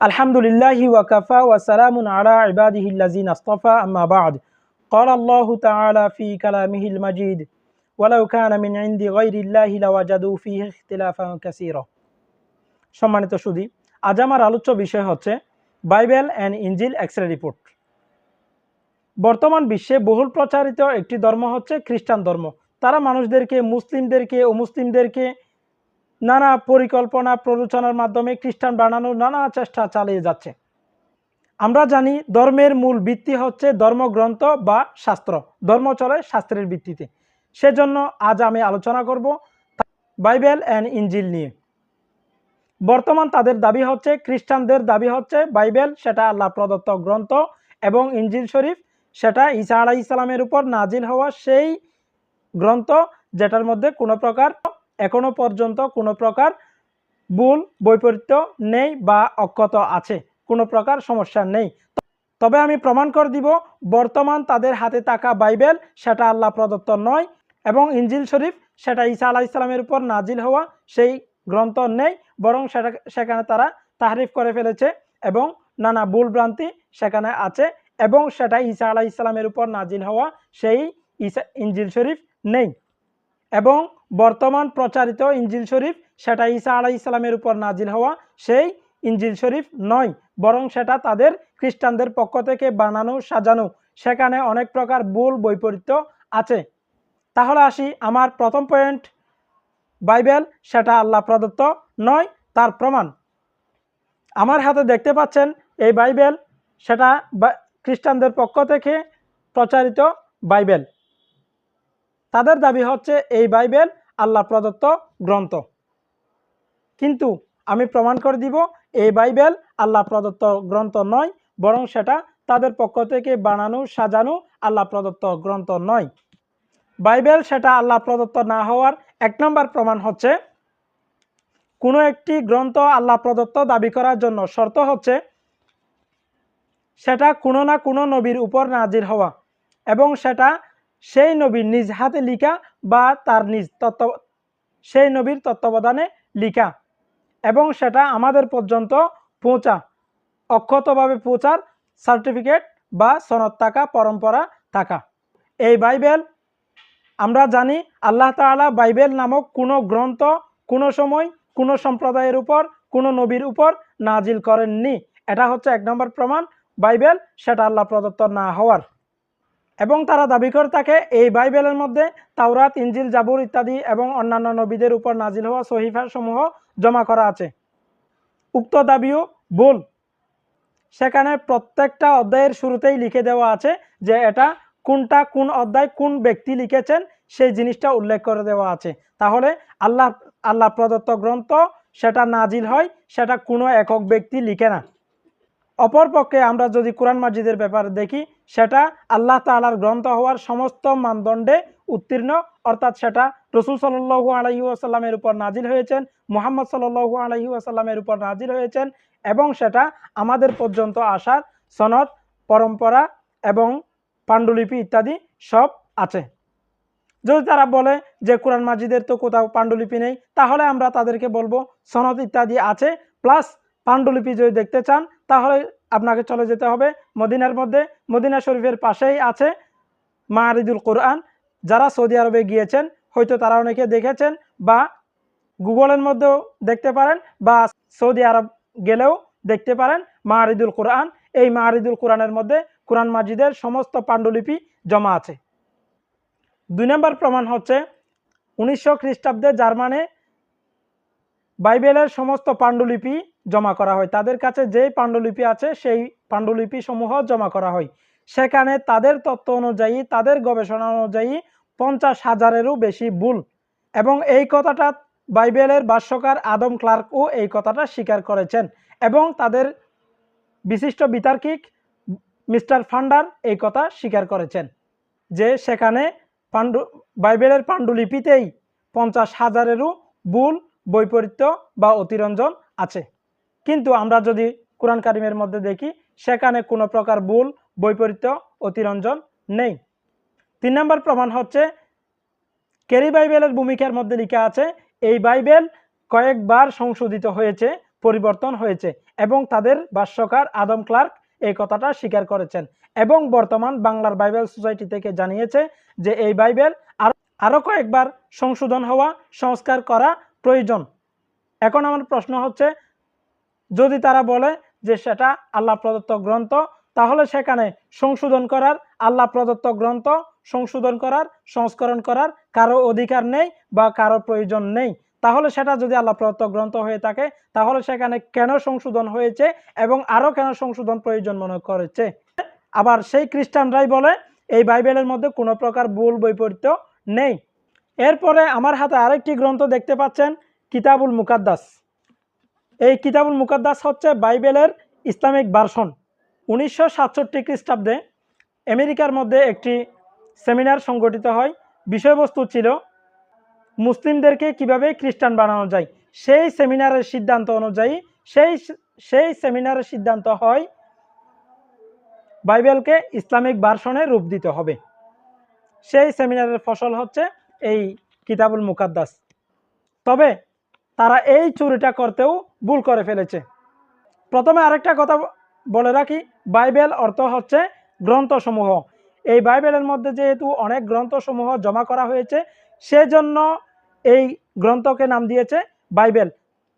আলহামদুলিল্লাহি ওয়া কাফা ওয়া সালামুন আলা ইবাদিহিল্লাযিনা আসতাফা আম্মা বা'দ ক্বালা আল্লাহু তাআলা ফি কালামিহিল মাজিদ ওয়ালাউ কানা মিন ইনদি গায়রিল্লাহি লাওয়াজাদু ফীহি ইখতিলাফান কাসীরা। সম্মানিত সুধী, আজ আমার আলোচ্য বিষয় হচ্ছে বাইবেল অ্যান্ড ইনজিল এক্স-রে রিপোর্ট। বর্তমান বিশ্বে বহুল প্রচারিত একটি ধর্ম হচ্ছে খ্রিস্টান ধর্ম। তারা মানুষদেরকে, মুসলিমদেরকে, অমুসলিমদেরকে নানা পরিকল্পনা প্ররোচনার মাধ্যমে খ্রিস্টান বানানোর নানা চেষ্টা চালিয়ে যাচ্ছে। আমরা জানি ধর্মের মূল ভিত্তি হচ্ছে ধর্মগ্রন্থ বা শাস্ত্র। ধর্ম চলে শাস্ত্রের ভিত্তিতে। সেজন্য আজ আমি আলোচনা করব বাইবেল অ্যান্ড ইনজিল নিয়ে। বর্তমান তাদের দাবি হচ্ছে, খ্রিস্টানদের দাবি হচ্ছে বাইবেল সেটা আল্লাহ প্রদত্ত গ্রন্থ এবং ইনজিল শরীফ সেটা ঈসা আলাইহিস সালামের উপর নাজিল হওয়া সেই গ্রন্থ যেটার মধ্যে কোনো প্রকার এখনো পর্যন্ত কোনো প্রকার ভুল বৈপরীত্য নেই বা অক্ষত আছে, কোনো প্রকার সমস্যা নেই। তবে আমি প্রমাণ করে দিব বর্তমান তাদের হাতে থাকা বাইবেল সেটা আল্লাহ প্রদত্ত নয় এবং ইনজিল শরীফ সেটা ঈসা আলাইহিস সালামের উপর নাজিল হওয়া সেই গ্রন্থ নেই, বরং সেখানে তারা তাহরিফ করে ফেলেছে এবং নানা ভুল ভ্রান্তি সেখানে আছে এবং সেটা ঈসা আলাইহিস সালামের উপর নাজিল হওয়া সেই ইনজিল শরীফ নেই। এবং বর্তমান প্রচারিত ইনজিল শরীফ সেটা ঈসা আলাইহিস সালামের উপর নাজিল হওয়া সেই ইনজিল শরীফ নয়, বরং সেটা তাদের খ্রিস্টানদের পক্ষ থেকে বানানো সাজানো, সেখানে অনেক প্রকার ভুল বৈপরীত্য আছে। তাহলে আসি আমার প্রথম পয়েন্ট, বাইবেল সেটা আল্লাহ প্রদত্ত নয়, তার প্রমাণ আমার হাতে দেখতে পাচ্ছেন। এই বাইবেল সেটা খ্রিস্টানদের পক্ষ থেকে প্রচারিত বাইবেল। তাদের দাবি হচ্ছে এই বাইবেল আল্লাহ প্রদত্ত গ্রন্থ, কিন্তু আমি প্রমাণ করে দিব এই বাইবেল আল্লাহ প্রদত্ত গ্রন্থ নয়, বরং সেটা তাদের পক্ষ থেকে বানানো সাজানো আল্লাহ প্রদত্ত গ্রন্থ নয়। বাইবেল সেটা আল্লাহ প্রদত্ত না হওয়ার এক নম্বর প্রমাণ হচ্ছে, কোনো একটি গ্রন্থ আল্লাহ প্রদত্ত দাবি করার জন্য শর্ত হচ্ছে সেটা কোনো না কোনো নবীর উপর নাজিল হওয়া এবং সেটা সেই নবীর নিজ হাতে লিখা বা তার নিজ সেই নবীর তত্ত্বাবধানে লিখা এবং সেটা আমাদের পর্যন্ত পৌঁছা, অক্ষতভাবে পৌঁছার সার্টিফিকেট বা সনদ থাকা, পরম্পরা থাকা। এই বাইবেল আমরা জানি আল্লাহ তাআলা বাইবেল নামক কোনো গ্রন্থ কোনো সময় কোনো সম্প্রদায়ের উপর কোনো নবীর উপর নাজিল করেননি। এটা হচ্ছে এক নম্বর প্রমাণ বাইবেল সেটা আল্লাহ প্রদত্ত না হওয়ার। এবং তারা দাবি করে থাকে এই বাইবেলের মধ্যে তাওরাত, ইনজিল, জাবুর ইত্যাদি এবং অন্যান্য নবীদের উপর নাজিল হওয়া সহিফা সমূহ জমা করা আছে। উক্ত দাবিও ভুল। সেখানে প্রত্যেকটা অধ্যায়ের শুরুতেই লিখে দেওয়া আছে যে এটা কোনটা কোন অধ্যায় কোন ব্যক্তি লিখেছেন সেই জিনিসটা উল্লেখ করে দেওয়া আছে। তাহলে আল্লাহ প্রদত্ত গ্রন্থ সেটা নাজিল হয় সেটা কোনো একক ব্যক্তি লিখে না। অপরপক্ষে আমরা যদি কোরআন মাজিদের ব্যাপারে দেখি, সেটা আল্লাহ তাআলার গ্রন্থ হওয়ার সমস্ত মানদণ্ডে উত্তীর্ণ, অর্থাৎ সেটা রাসূল সাল্লাল্লাহু আলাইহি ওয়াসাল্লামের উপর নাজিল হয়েছেন, মুহাম্মদ সাল্লাল্লাহু আলাইহি ওয়াসাল্লামের উপর নাজিল হয়েছেন এবং সেটা আমাদের পর্যন্ত আসার সনদ, পরম্পরা এবং পাণ্ডুলিপি ইত্যাদি সব আছে। যদি তারা বলে যে কোরআন মাজিদের তো কোথাও পাণ্ডুলিপি নেই, তাহলে আমরা তাদেরকে বলবো সনদ ইত্যাদি আছে, প্লাস পাণ্ডুলিপি যদি দেখতে চান তাহলে আপনাকে চলে যেতে হবে মদিনার মধ্যে। মদিনা শরীফের পাশেই আছে মাআরিদুল কোরআন। যারা সৌদি আরবে গিয়েছেন হয়তো তারা অনেকে দেখেছেন বা গুগলের মধ্যেও দেখতে পারেন বা সৌদি আরব গেলেও দেখতে পারেন মাআরিদুল কোরআন। এই মাআরিদুল কোরআনের মধ্যে কোরআন মাজিদের সমস্ত পাণ্ডুলিপি জমা আছে। 2 নম্বর প্রমাণ হচ্ছে 1900 খ্রিস্টাব্দে জার্মানে বাইবেলের সমস্ত পাণ্ডুলিপি জমা করা হয়। তাদের কাছে যেই পাণ্ডুলিপি আছে সেই পাণ্ডুলিপি সমূহ জমা করা হয়। সেখানে তাদের তত্ত্ব অনুযায়ী, তাদের গবেষণা অনুযায়ী 50,000-এরও বেশি ভুল। এবং এই কথাটা বাইবেলের ভাষ্যকার আদম ক্লার্কও এই কথাটা স্বীকার করেছেন এবং তাদের বিশিষ্ট বিতার্কিক মিস্টার ফান্ডার এই কথা স্বীকার করেছেন যে সেখানে বাইবেলের পাণ্ডুলিপিতেই 50,000-এরও ভুল বৈপরীত্য বা অতিরঞ্জন আছে। কিন্তু আমরা যদি কোরআন কারিমের মধ্যে দেখি সেখানে কোনো প্রকার ভুল বৈপরীত্য অতিরঞ্জন নেই। 3 নম্বর প্রমাণ হচ্ছে কেরি বাইবেলের ভূমিকার মধ্যে লেখা আছে এই বাইবেল কয়েকবার সংশোধিত হয়েছে, পরিবর্তন হয়েছে এবং তাদের ভাষ্যকার আদম ক্লার্ক এই কথাটা স্বীকার করেছেন। এবং বর্তমান বাংলার বাইবেল সোসাইটি থেকে জানিয়েছে যে এই বাইবেল আরও কয়েকবার সংশোধন হওয়া, সংস্কার করা প্রয়োজন। এখন আমার প্রশ্ন হচ্ছে, যদি তারা বলে যে সেটা আল্লাহ প্রদত্ত গ্রন্থ, তাহলে সেখানে সংশোধন করার, আল্লাহ প্রদত্ত গ্রন্থ সংশোধন করার, সংস্করণ করার কারো অধিকার নেই বা কারো প্রয়োজন নেই। তাহলে সেটা যদি আল্লাহ প্রদত্ত গ্রন্থ হয়ে থাকে, তাহলে সেখানে কেন সংশোধন হয়েছে এবং আরও কেন সংশোধন প্রয়োজন মনে করেছে? আবার সেই খ্রিস্টানরাই বলে এই বাইবেলের মধ্যে কোনো প্রকার ভুল বৈপরীত্য নেই। এরপরে আমার হাতে আরেকটি গ্রন্থ দেখতে পাচ্ছেন, কিতাবুল মুকাদ্দাস। এই কিতাবুল মুকাদ্দাস হচ্ছে বাইবেলের ইসলামিক ভার্সন। 1967 খ্রিস্টাব্দে আমেরিকার মধ্যে একটি সেমিনার সংগঠিত হয়। বিষয়বস্তু ছিল মুসলিমদেরকে কিভাবে খ্রিস্টান বানানো যায়। সেই সেমিনারের সিদ্ধান্ত অনুযায়ী সেই সেমিনারের সিদ্ধান্ত হয় বাইবেলকে ইসলামিক ভার্সনে রূপ দিতে হবে। সেই সেমিনারের ফসল হচ্ছে এই কিতাবুল মুকাদ্দাস। তবে তারা এই চুরিটা করতেও ভুল করে ফেলেছে। প্রথমে আরেকটা কথা বলে রাখি, বাইবেল অর্থ হচ্ছে গ্রন্থসমূহ। এই বাইবেলের মধ্যে যেহেতু অনেক গ্রন্থসমূহ জমা করা হয়েছে, সেজন্য এই গ্রন্থকে নাম দিয়েছে বাইবেল।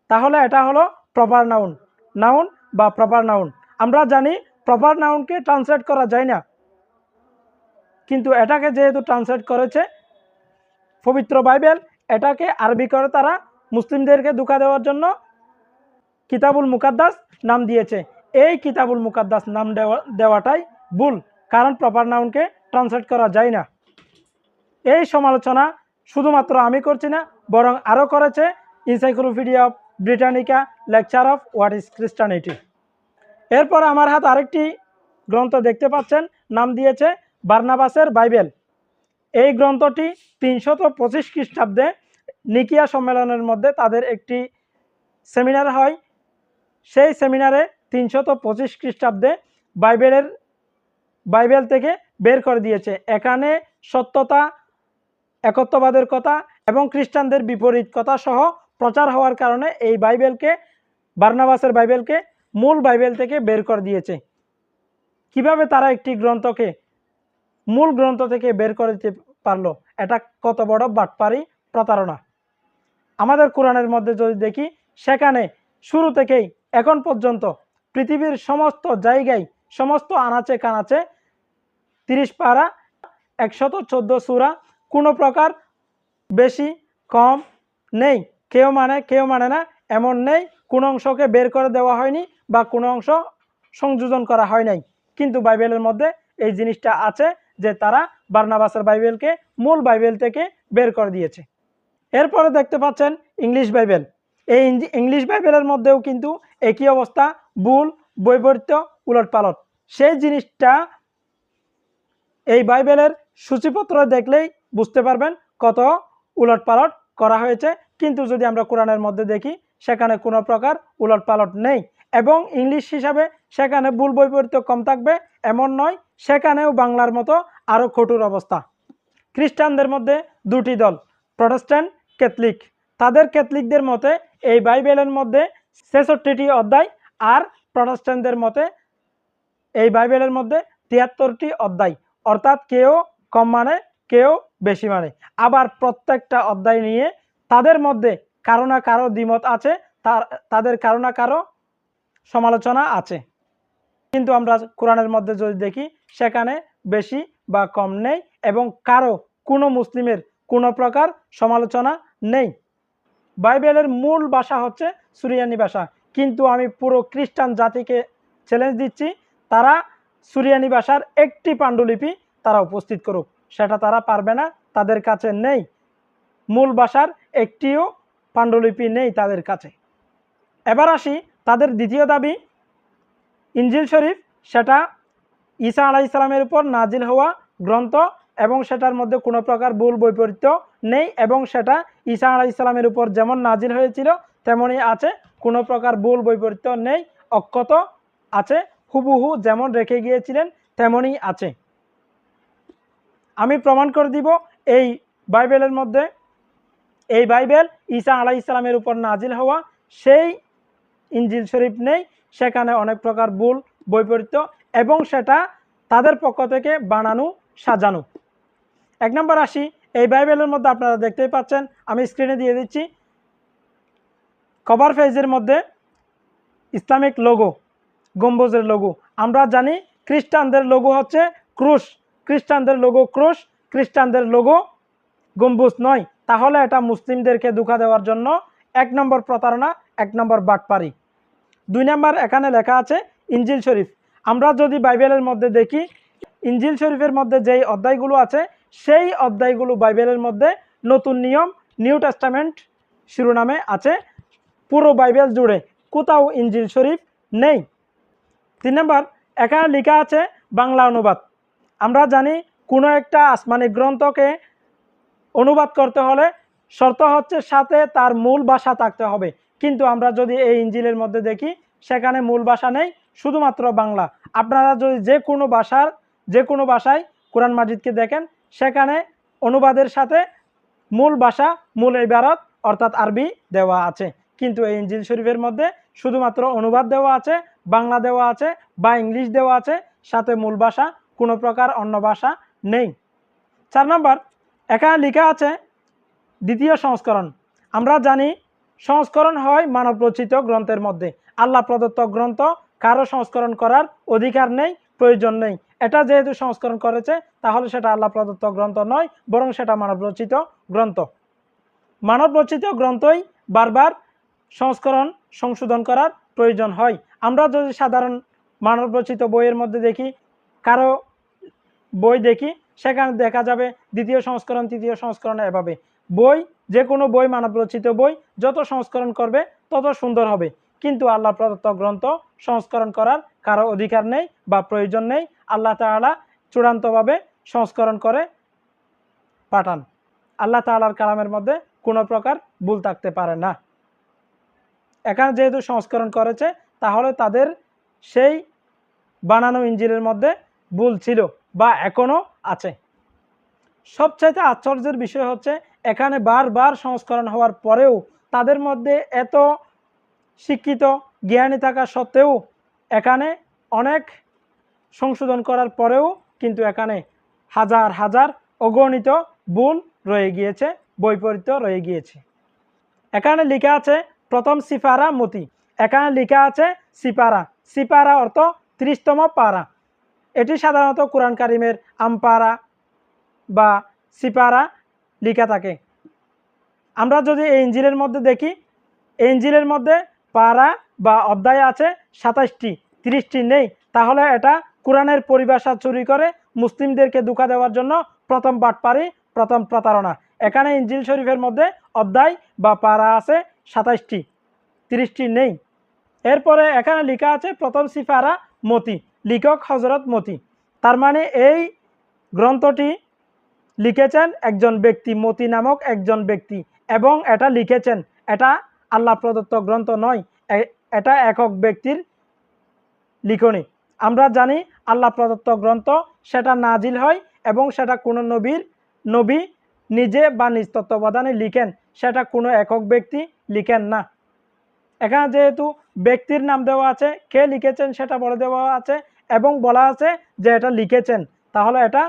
তাহলে এটা হলো প্রপার নাউন বা প্রপার নাউন। আমরা জানি প্রপার নাউনকে ট্রান্সলেট করা যায় না, কিন্তু এটাকে যেহেতু ট্রান্সলেট করেছে পবিত্র বাইবেল, এটাকে আরবি করে তারা মুসলিমদেরকে ধোঁকা দেওয়ার জন্য কিতাবুল মুকাদ্দাস নাম দিয়েছে। এই কিতাবুল মুকাদ্দাস নাম দেওয়াটাই ভুল, কারণ প্রপার নাউনকে ট্রান্সলেট করা যায় না। এই সমালোচনা শুধুমাত্র আমি করছি না, বরং আরও করেছে encyclopaedia of Britannica, lecture of what is Christianity. এরপর আমার হাতে আরেকটি গ্রন্থ দেখতে পাচ্ছেন, নাম দিয়েছে বার্নাবাসের বাইবেল। এই গ্রন্থটি 325 খ্রিস্টাব্দে নিকিয়া সম্মেলনের মধ্যে তাদের একটি সেমিনার হয়। সেই সেমিনারে 325 খ্রিস্টাব্দে বাইবেল থেকে বের করে দিয়েছে। এখানে সত্যতা, একত্ববাদের কথা এবং খ্রিস্টানদের বিপরীত কথা সহ প্রচার হওয়ার কারণে এই বাইবেলকে, বার্নাবাসের বাইবেলকে মূল বাইবেল থেকে বের করে দিয়েছে। কিভাবে তারা একটি গ্রন্থকে মূল গ্রন্থ থেকে বের করে দিতে পারলো? এটা কত বড় বাটপারি, প্রতারণা। আমাদের কোরআনের মধ্যে যদি দেখি, সেখানে শুরু থেকেই এখন পর্যন্ত পৃথিবীর সমস্ত জায়গায়, সমস্ত আনাচে কানাচে 30 পারা, 114 সূরা, কোনো প্রকার বেশি কম নেই। কেউ মানে না এমন নেই। কোনো অংশকে বের করে দেওয়া হয়নি বা কোনো অংশ সংযোজন করা হয় নাই। কিন্তু বাইবেলের মধ্যে এই জিনিসটা আছে যে তারা বার্নাবাসের বাইবেলকে মূল বাইবেল থেকে বের করে দিয়েছে। এরপরে দেখতে পাচ্ছেন ইংলিশ বাইবেল। এই ইংলিশ বাইবেলের মধ্যেও কিন্তু একই অবস্থা, ভুল, বৈপরীত্য, উলটপালট। সেই জিনিসটা এই বাইবেলের সূচিপত্র দেখলেই বুঝতে পারবেন কত উলটপালট করা হয়েছে। কিন্তু যদি আমরা কোরআনের মধ্যে দেখি, সেখানে কোনো প্রকার উলটপালট নেই। এবং ইংলিশ হিসাবে সেখানে ভুল বৈপরীত্য কম থাকবে এমন নয়, সেখানেও বাংলার মতো আরও কঠোর অবস্থা। খ্রিস্টানদের মধ্যে দুটি দল, প্রটেস্ট্যান্ট, ক্যাথলিক। তাদের ক্যাথলিকদের মতে এই বাইবেলের মধ্যে 66টি অধ্যায়, আর প্রটেস্ট্যান্টদের মতে এই বাইবেলের মধ্যে 73টি অধ্যায়। অর্থাৎ কেউ কম মানে, কেউ বেশি মানে। আবার প্রত্যেকটা অধ্যায় নিয়ে তাদের মধ্যে কারো না কারো দ্বিমত আছে, তাদের কারো না কারো সমালোচনা আছে। কিন্তু আমরা কোরআনের মধ্যে যদি দেখি, সেখানে বেশি বা কম নেই এবং কারো কোনো মুসলিমের কোনো প্রকার সমালোচনা নেই। বাইবেলের মূল ভাষা হচ্ছে সুরিয়ানি ভাষা, কিন্তু আমি পুরো খ্রিস্টান জাতিকে চ্যালেঞ্জ দিচ্ছি, তারা সুরিয়ানি ভাষার একটি পাণ্ডুলিপি তারা উপস্থিত করুক। সেটা তারা পারবে না, তাদের কাছে নেই। মূল ভাষার একটিও পাণ্ডুলিপি নেই তাদের কাছে। এবার আসি তাদের দ্বিতীয় দাবি, ইনজিল শরীফ, সেটা ঈসা আলাইহিস সালামের উপর নাজিল হওয়া গ্রন্থ এবং সেটার মধ্যে কোনো প্রকার ভুল বৈপরীত্য নেই এবং সেটা ঈসা আলাইহিস সালামের উপর যেমন নাজিল হয়েছিল তেমনই আছে, কোনো প্রকার ভুল বৈপরীত্য নেই, অক্ষত আছে, হুবহু যেমন রেখে গিয়েছিলেন তেমনই আছে। আমি প্রমাণ করে দিব এই বাইবেলের মধ্যে, এই বাইবেল ঈসা আলাইহিস সালামের উপর নাজিল হওয়া সেই ইনজিল শরীফ নেই, সেখানে অনেক প্রকার ভুল বৈপরীত্য এবং সেটা তাদের পক্ষ থেকে বানানো সাজানো। 1 নম্বর আসি, এই বাইবেলের মধ্যে আপনারা দেখতেই পাচ্ছেন, আমি স্ক্রিনে দিয়ে দিচ্ছি, কভার পেজের মধ্যে ইসলামিক লোগো, গম্বুজের লোগো। আমরা জানি খ্রিস্টানদের লোগো হচ্ছে ক্রুশ, খ্রিস্টানদের লোগো ক্রুশ, খ্রিস্টানদের লোগো গম্বুজ নয়। তাহলে এটা মুসলিমদেরকে ধোঁকা দেওয়ার জন্য 1 নম্বর প্রতারণা, 1 নম্বর বাটপারি। 2 নম্বর, এখানে লেখা আছে ইনজিল শরীফ। আমরা যদি বাইবেলের মধ্যে দেখি, ইনজিল শরীফের মধ্যে যেই অধ্যায়গুলো আছে সেই অধ্যায়গুলো বাইবেলের মধ্যে নতুন নিয়ম, নিউ টেস্টামেন্ট শিরোনামে আছে। পুরো বাইবেল জুড়ে কোথাও ইনজিল শরীফ নেই। 3 নম্বর, এখানে লেখা আছে বাংলা অনুবাদ। আমরা জানি কোনো একটা আসমানি গ্রন্থকে অনুবাদ করতে হলে শর্ত হচ্ছে সাথে তার মূল ভাষা থাকতে হবে, কিন্তু আমরা যদি এই ইনজিলের মধ্যে দেখি সেখানে মূল ভাষা নেই, শুধুমাত্র বাংলা। আপনারা যদি যে কোনো ভাষায় কোরআন মাজিদকে দেখেন, সেখানে অনুবাদের সাথে মূল ভাষা, মূল ইবারত অর্থাৎ আরবি দেওয়া আছে, কিন্তু এই ইনজিল শরীফের মধ্যে শুধুমাত্র অনুবাদ দেওয়া আছে, বাংলা দেওয়া আছে বা ইংলিশ দেওয়া আছে, সাথে মূল ভাষা কোনো প্রকার অন্য ভাষা নেই। 4 নম্বর, এখানে লেখা আছে দ্বিতীয় সংস্করণ। আমরা জানি সংস্করণ হয় মানব রচিত গ্রন্থের মধ্যে। আল্লাহ প্রদত্ত গ্রন্থ কারো সংস্করণ করার অধিকার নেই, প্রয়োজন নেই। এটা যেহেতু সংস্করণ করেছে তাহলে সেটা আল্লাহ প্রদত্ত গ্রন্থ নয়, বরং সেটা মানব রচিত গ্রন্থ। মানব রচিত গ্রন্থই বারবার সংস্করণ সংশোধন করার প্রয়োজন হয়। আমরা যদি সাধারণ মানব রচিত বইয়ের মধ্যে দেখি, কারো বই দেখি, সেখানে দেখা যাবে দ্বিতীয় সংস্করণ, তৃতীয় সংস্করণ, এভাবে বই, যে কোনো বই, মানব রচিত বই যত সংস্করণ করবে তত সুন্দর হবে, কিন্তু আল্লাহ প্রদত্ত গ্রন্থ সংস্করণ করার কারো অধিকার নেই বা প্রয়োজন নেই। আল্লাহ তাআলা চূড়ান্তভাবে সংস্করণ করে পাঠান। আল্লাহ তাআলার কালামের মধ্যে কোনো প্রকার ভুল থাকতে পারে না। এখানে যেহেতু সংস্করণ করেছে তাহলে তাদের সেই বানানো ইনজিলের মধ্যে ভুল ছিল বা এখনও আছে। সবচাইতে আশ্চর্যের বিষয় হচ্ছে এখানে বারবার সংস্করণ হওয়ার পরেও তাদের মধ্যে এত শিক্ষিত জ্ঞানী থাকা সত্ত্বেও, এখানে অনেক সংশোধন করার পরেও কিন্তু এখানে হাজার হাজার অগণিত ভুল রয়ে গিয়েছে, বৈপরীত্য রয়ে গিয়েছে। এখানে লেখা আছে প্রথম সিপারা মতি, এখানে লেখা আছে সিপারা। সিপারা অর্থ 30তম পারা। এটি সাধারণত কোরআন কারিমের আমপারা বা সিপারা লেখা থাকে। আমরা যদি এই ইনজিলের মধ্যে দেখি, এই ইনজিলের মধ্যে পারা বা অধ্যায় আছে 27টি, 30টি নেই। তাহলে এটা কোরআনের পরিভাষা চুরি করে মুসলিমদেরকে ধোঁকা দেওয়ার জন্য প্রথম বাটপারি, প্রথম প্রতারণা। এখানে ইনজিল শরীফের মধ্যে অধ্যায় বা পারা আছে 27টি, 30টি নেই। এরপরে এখানে লেখা আছে প্রথম সিপারা মতি, লেখক হযরত মতি। তার মানে এই গ্রন্থটি লিখেছেন একজন ব্যক্তি, মতি নামক একজন ব্যক্তি, এবং এটা লিখেছেন, এটা আল্লাহ প্রদত্ত গ্রন্থ নয়, এটা একক ব্যক্তির লিখনি। আমরা জানি আল্লাহ প্রদত্ত গ্রন্থ সেটা নাজিল হয় এবং সেটা কোনো নবী নিজে বা নিজ তত্ত্বাবধানে লিখেন, সেটা কোনো একক ব্যক্তি লিখেন না। এখানে যেহেতু ব্যক্তির নাম দেওয়া আছে, কে লিখেছেন সেটা বলে দেওয়া আছে এবং বলা আছে যে এটা লিখেছেন, তাহলে এটা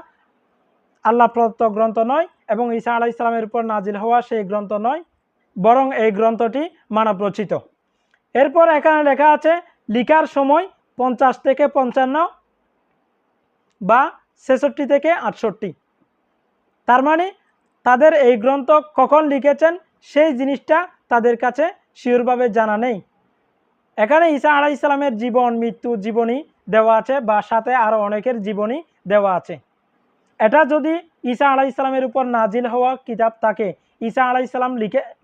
আল্লাহ প্রদত্ত গ্রন্থ নয় এবং ঈসা আলাইহিস সালামের উপর নাজিল হওয়া সেই গ্রন্থ নয়, বরং এই গ্রন্থটি মানব রচিত। এরপর এখানে লেখা আছে লিখার সময় 50 থেকে 55 বা 66 থেকে 68। তার মানে তাদের এই গ্রন্থ কখন লিখেছেন সেই জিনিসটা তাদের কাছে শিওরভাবে জানা নেই। এখানে ঈসা আলাইহিস সালামের জীবন, মৃত্যু, জীবনী দেওয়া আছে বা সাথে আরও অনেকের জীবনী দেওয়া আছে। এটা যদি ঈসা আলাইহিস সালামের উপর নাজিল হওয়া কিতাব থাকে, ঈসা আলাইহিস সালাম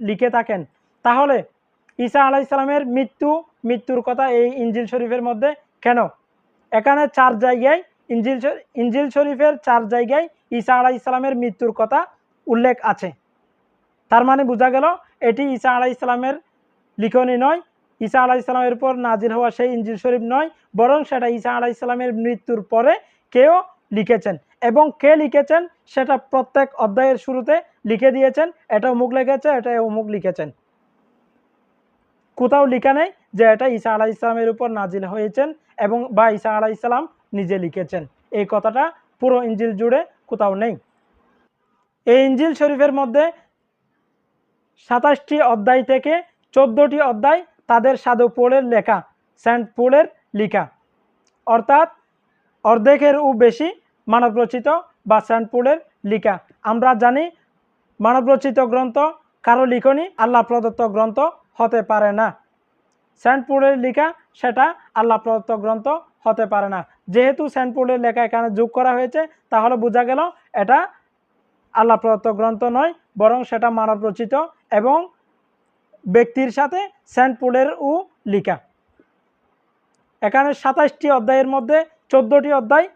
লিখে থাকেন, তাহলে ঈসা আলাইহিস সালামের মৃত্যুর কথা এই ইনজিল শরীফের মধ্যে কেন? এখানে 4 জায়গায় ইনজিল শরীফের 4 জায়গায় ঈসা আলাইহিস সালামের মৃত্যুর কথা উল্লেখ আছে। তার মানে বোঝা গেল এটি ঈসা আলাইহিস সালামের লিখনি নয়, ঈসা আলাইহিস সালামের উপর নাজিল হওয়া সেই ইনজিল শরীফ নয়, বরং সেটা ঈসা আলাইহিস সালামের মৃত্যুর পরে কেউ লিখেছেন, এবং কে লিখেছেন সেটা প্রত্যেক অধ্যায়ের শুরুতে লিখে দিয়েছেন, এটা অমুক লিখেছে, এটা অমুক লিখেছেন। কোথাও লেখা নেই যে এটা ঈসা আলাইহিস সালামের উপর নাজিল হয়েছেন এবং বা ঈসা আলাইহিস সালাম নিজে লিখেছেন। এই কথাটা পুরো ইনজিল জুড়ে কোথাও নেই। এই ইনজিল শরীফের মধ্যে 27টি অধ্যায় থেকে 14টি অধ্যায় তাদের সাধু পৌলের লেখা, সেন্ট পৌলের লেখা, অর্থাৎ অর্ধেকেরও বেশি মানবরচিত বা সেন্ট পৌলের লেখা। আমরা জানি মানবরচিত গ্রন্থ কারো লিখনি আল্লাহ প্রদত্ত গ্রন্থ হতে পারে না। সেন্ট পৌলের লেখা সেটা আল্লাহ প্রদত্ত গ্রন্থ হতে পারে না। যেহেতু সেন্ট পৌলের লেখা এখানে যোগ করা হয়েছে, তাহলে বোঝা গেল এটা আল্লাহ প্রদত্ত গ্রন্থ নয়, বরং সেটা মানব রচিত এবং ব্যক্তির সাথে সেন্ট পৌলেরও লেখা। এখানে 27টি অধ্যায়ের মধ্যে 14টি অধ্যায়,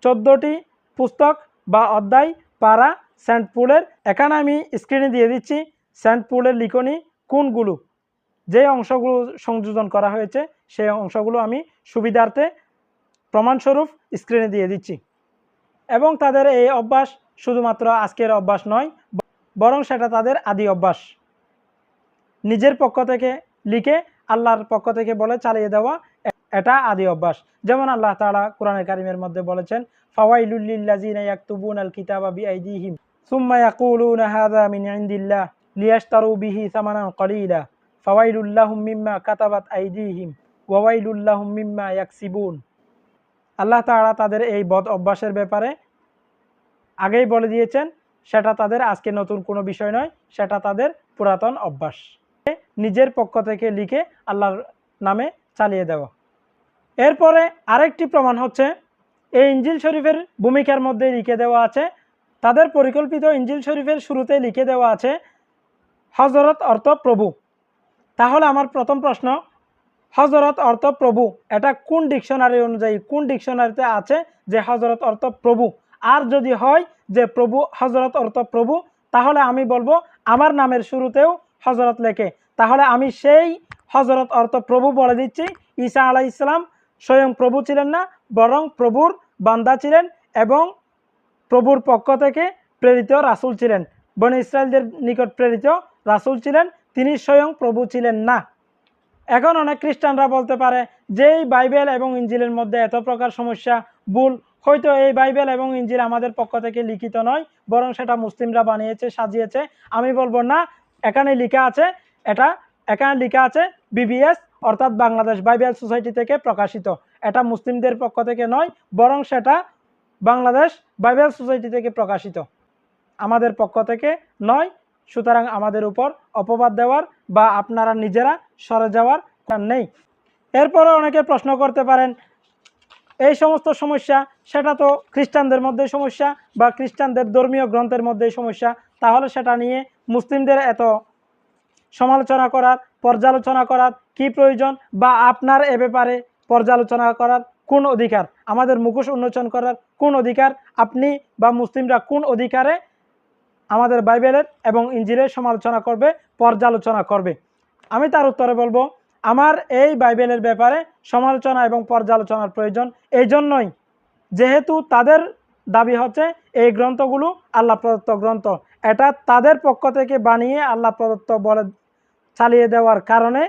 14টি পুস্তক বা অধ্যায় পারা সেন্ট পৌলের। এখানে আমি স্ক্রিনে দিয়ে দিচ্ছি সেন্ট পৌলের লিখনি কোনগুলো, যে অংশগুলো সংযোজন করা হয়েছে সেই অংশগুলো আমি সুবিধার্থে প্রমাণস্বরূপ স্ক্রিনে দিয়ে দিচ্ছি। এবং তাদের এই অভ্যাস শুধুমাত্র আজকের অভ্যাস নয়, বরং সেটা তাদের আদি অভ্যাস। নিজের পক্ষ থেকে লিখে আল্লাহর পক্ষ থেকে বলে চালিয়ে দেওয়া, এটা আদি অভ্যাস। যেমন আল্লাহ তাআলা কোরআনে কারিমের মধ্যে বলেছেন, ফাওয়াইলুল লিল্লাযিনা ইয়াকতুবুনাল কিতাবা বিআইদিহিম সুম্মা ইয়াকুলুনা হাযা মিন ইনদিল্লাহ লিয়াশতারু বিহি সামানান কলিলা ফাওয়াইলুল লাহুম মিম্মা কাতাবাত আইদিহিম ওয়া ওয়াইলুল লাহুম মিম্মা ইয়াকসিবুন। আল্লাহ তাআলা তাদের এই বদ অভ্যাসের ব্যাপারে আগেই বলে দিয়েছেন, সেটা তাদের আজকে নতুন কোনো বিষয় নয়, সেটা তাদের পুরাতন অভ্যাস। নিজের পক্ষ থেকে লিখে আল্লাহর নামে চালিয়ে দেওয়া। এরপরে আরেকটি প্রমাণ হচ্ছে এই ইনজিল শরীফের ভূমিকার মধ্যে লিখে দেওয়া আছে, তাদের পরিকল্পিত ইনজিল শরীফের শুরুতে লিখে দেওয়া আছে হযরত অর্থ প্রভু। তাহলে আমার প্রথম প্রশ্ন, হযরত অর্থ প্রভু এটা কোন ডিকশনারি অনুযায়ী, কোন ডিকশনারিতে আছে যে হযরত অর্থ প্রভু? আর যদি হয় যে প্রভু হযরত অর্থ প্রভু, তাহলে আমি বলবো আমার নামের শুরুতেও হযরত লেখে, তাহলে আমি সেই হযরত অর্থ প্রভু বলে দিচ্ছি। ঈসা আলাইহিস সালাম স্বয়ং প্রভু ছিলেন না, বরং প্রভুর বান্দা ছিলেন এবং প্রভুর পক্ষ থেকে প্রেরিত রাসূল ছিলেন, বনী ইসরায়েলদের নিকট প্রেরিত রাসূল ছিলেন, তিনি স্বয়ং প্রভু ছিলেন না। এখন অনেক খ্রিস্টানরা বলতে পারে যে এই বাইবেল এবং ইনজিলের মধ্যে এত প্রকার সমস্যা, ভুল, হয়তো এই বাইবেল এবং ইনজিল আমাদের পক্ষ থেকে লিখিত নয়, বরং সেটা মুসলিমরা বানিয়েছে, সাজিয়েছে। আমি বলবো না, এখানে লেখা আছে, এখানে লেখা আছে বিবিএস অর্থাৎ বাংলাদেশ বাইবেল সোসাইটি থেকে প্রকাশিত। এটা মুসলিমদের পক্ষ থেকে নয়, বরং সেটা বাংলাদেশ বাইবেল সোসাইটি থেকে প্রকাশিত, আমাদের পক্ষ থেকে নয়। সুতরাং আমাদের উপর অপবাদ দেওয়ার বা আপনারা নিজেরা সরে যাওয়ার কারণ নেই। এরপরে অনেকে প্রশ্ন করতে পারেন, এই সমস্ত সমস্যা সেটা তো খ্রিস্টানদের মধ্যে সমস্যা বা খ্রিস্টানদের ধর্মীয় গ্রন্থের মধ্যে সমস্যা, তাহলে সেটা নিয়ে মুসলিমদের এত সমালোচনা করার, পর্যালোচনা করার কি প্রয়োজন, বা আপনার এ ব্যাপারে পর্যালোচনা করার কোন অধিকার, আমাদের মুখোশ উন্মোচন করার কোন অধিকার, আপনি বা মুসলিমরা কোন অধিকারে আমাদের বাইবেলের এবং ইনজিলের সমালোচনা করবে, পর্যালোচনা করবে? আমি তার উত্তরে বলবো, আমার এই বাইবেলের ব্যাপারে সমালোচনা এবং পর্যালোচনার প্রয়োজন এই জন্যই, যেহেতু তাদের দাবি হচ্ছে এই গ্রন্থগুলো আল্লাহ প্রদত্ত গ্রন্থ, এটা তাদের পক্ষ থেকে বানিয়ে আল্লাহ প্রদত্ত বলে চালিয়ে দেওয়ার কারণে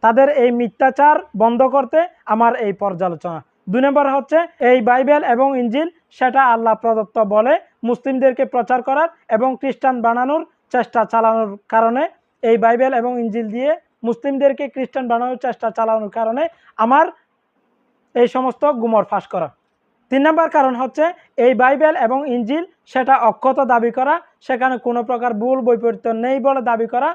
তাদের এই মিথ্যাচার বন্ধ করতে আমার এই পর্যালোচনা। 2 নম্বর হচ্ছে এই বাইবেল এবং ইনজিল সেটা আল্লাহ প্রদত্ত বলে মুসলিমদেরকে প্রচার করার এবং খ্রিস্টান বানানোর চেষ্টা চালানোর কারণে, এই বাইবেল এবং ইনজিল দিয়ে মুসলিমদেরকে খ্রিস্টান বানানোর চেষ্টা চালানোর কারণে আমার এই সমস্ত গুমর ফাঁস করা। 3 নম্বর কারণ হচ্ছে এই বাইবেল এবং ইনজিল সেটা অক্ষত দাবি করা, সেখানে কোনো প্রকার ভুল বৈপরীত্য নেই বলে দাবি করা।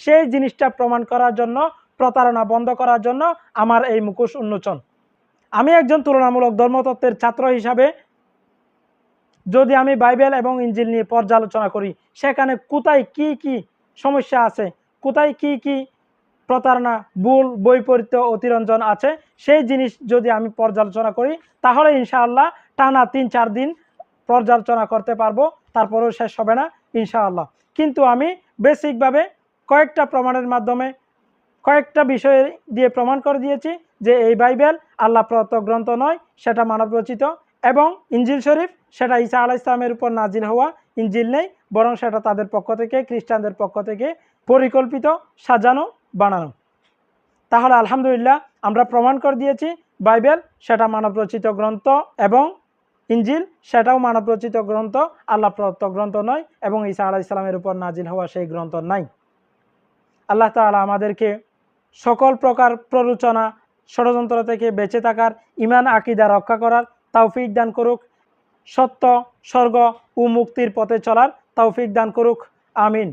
সেই জিনিসটা প্রমাণ করার জন্য, প্রতারণা বন্ধ করার জন্য আমার এই মুখোশ উন্মোচন। আমি একজন তুলনামূলক ধর্মতত্ত্বের ছাত্র হিসাবে যদি আমি বাইবেল এবং ইনজিল নিয়ে পর্যালোচনা করি, সেখানে কোথায় কি কি সমস্যা আছে, কোথায় কি কি প্রতারণা, ভুল, বৈপরীত্য, অতিরঞ্জন আছে, সেই জিনিস যদি আমি পর্যালোচনা করি, তাহলে ইনশাআল্লাহ টানা 3-4 দিন পর্যালোচনা করতে পারবো, তারপরেও শেষ হবে না ইনশাআল্লাহ। কিন্তু আমি বেসিকভাবে কয়েকটা প্রমাণের মাধ্যমে, কয়েকটা বিষয় দিয়ে প্রমাণ করে দিয়েছি যে এই বাইবেল আল্লাহ প্রদত্ত গ্রন্থ নয়, সেটা মানব রচিত, এবং ইনজিল শরীফ সেটা ঈসা আলাইহিস সালামের উপর নাজিল হওয়া ইনজিল নেই, বরং সেটা তাদের পক্ষ থেকে, খ্রিস্টানদের পক্ষ থেকে পরিকল্পিত, সাজানো বানানো। তাহলে আলহামদুলিল্লাহ আমরা প্রমাণ করে দিয়েছি বাইবেল সেটা মানবরচিত গ্রন্থ এবং ইঞ্জিল সেটাও মানবরচিত গ্রন্থ, আল্লাহ প্রদত্ত গ্রন্থ নয় এবং ঈসা আলাইহিস সালামের উপর নাজিল হওয়া সেই গ্রন্থ নাই। আল্লাহ তাআলা আমাদেরকে সকল প্রকার প্ররোচনা ষড়যন্ত্র থেকে বেঁচে থাকার, ঈমান আকীদা রক্ষা করার তৌফিক দান করুক, সত্য স্বর্গ ও মুক্তির পথে চলার তৌফিক দান করুক। আমিন।